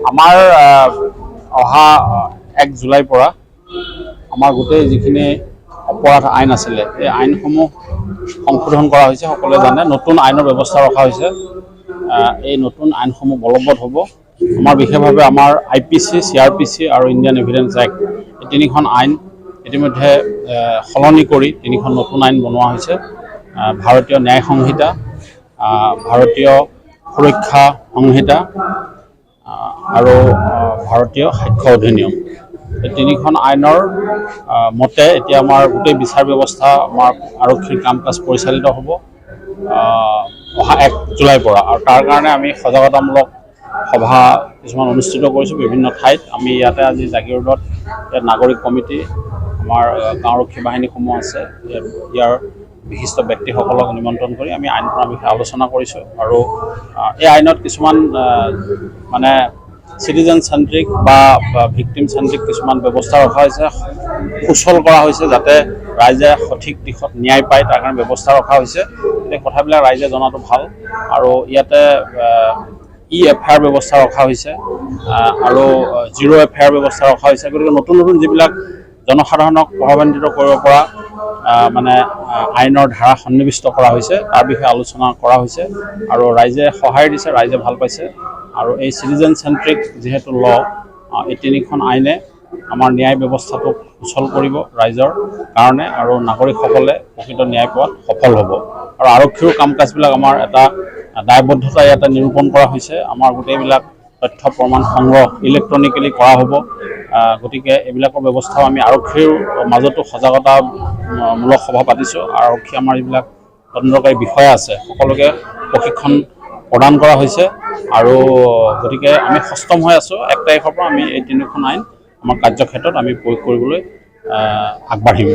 আমাৰ অহা 1 জুলাইৰ পৰা আমাৰ গোটেই যিখিনি অপৰাধ আইন আছিলে এই আইনসমূহ সংশোধন কৰা হৈছে। সকলোৱে জানে নতুন আইনৰ ব্যৱস্থা ৰখা হৈছে। এই নতুন আইনসমূহ বলবৎ হ'ব। আমাৰ বিশেষভাৱে আমাৰ IPC, CRPC আৰু ইণ্ডিয়ান এভিডেন্স এক্ট এই তিনিখন আইন ইতিমধ্যে সলনি কৰি তিনিখন নতুন আইন বনোৱা হৈছে। ভাৰতীয় ন্যায় সংহিতা, ভাৰতীয় সুৰক্ষা সংহিতা আৰু ভাৰতীয় সাক্ষ্য অধিনিয়ম। এই তিনিখন আইনৰ মতে এতিয়া আমাৰ গোটেই বিচাৰ ব্যৱস্থা আমাৰ আৰক্ষীৰ কাম কাজ পৰিচালিত হ'ব অহা 1 জুলাইৰ পৰা। আৰু তাৰ কাৰণে আমি সজাগতামূলক সভা কিছুমান অনুষ্ঠিত কৰিছোঁ বিভিন্ন ঠাইত। আমি ইয়াতে আজি জাগিৰোডত ইয়াত নাগৰিক কমিটি, আমাৰ গাঁওৰক্ষী বাহিনীসমূহ আছে, ইয়াৰ বিশিষ্ট ব্যক্তিসকলক নিমন্ত্ৰণ কৰি আমি আইনখনৰ বিষয়ে আলোচনা কৰিছোঁ। আৰু এই আইনত কিছুমান মানে চিটিজেন চেণ্ট্ৰিক বা ভিক্টিম চেণ্ট্ৰিক কিছুমান ব্যৱস্থা ৰখা হৈছে, সুচল কৰা হৈছে যাতে ৰাইজে সঠিক দিশত ন্যায় পায়, তাৰ কাৰণে ব্যৱস্থা ৰখা হৈছে। এই কথাবিলাক ৰাইজে জনাটো ভাল। আৰু ইয়াতে FIR ব্যৱস্থা ৰখা হৈছে আৰু 0 FIR ব্যৱস্থা ৰখা হৈছে। গতিকে নতুন নতুন যিবিলাক জনসাধাৰণক প্ৰভাৱান্বিত কৰিব পৰা মানে আইনৰ ধাৰা সন্নিৱিষ্ট কৰা হৈছে তাৰ বিষয়ে আলোচনা কৰা হৈছে আৰু ৰাইজে সহায় দিছে, ৰাইজে ভাল পাইছে। আৰু এই চিটিজেন চেণ্ট্ৰিক যিহেতু এই তিনিখন আইনে আমাৰ ন্যায় ব্যৱস্থাটোক সুচল কৰিব ৰাইজৰ কাৰণে আৰু নাগৰিকসকলে প্ৰকৃত ন্যায় পোৱাত সফল হ'ব। আৰু আৰক্ষীৰ কাম কাজবিলাক আমাৰ এটা দায়বদ্ধতা ইয়াতে নিৰূপণ কৰা হৈছে। আমাৰ গোটেইবিলাক তথ্য প্ৰমাণ সংগ্ৰহ ইলেক্ট্ৰনিকেলি কৰা হ'ব। গতিকে এইবিলাকৰ ব্যৱস্থাও আমি আৰক্ষীৰ মাজতো সজাগতামূলক সভা পাতিছোঁ। আৰক্ষী আমাৰ যিবিলাক তদন্তকাৰী বিষয়া আছে সকলোকে প্ৰশিক্ষণ প্ৰদান কৰা হৈছে। আৰু গতিকে আমি সষ্টম হৈ আছোঁ। 1 তাৰিখৰ পৰা আমি এই তিনিখন আইন আমাৰ কাৰ্যক্ষেত্ৰত আমি প্ৰয়োগ কৰিবলৈ আগবাঢ়িম।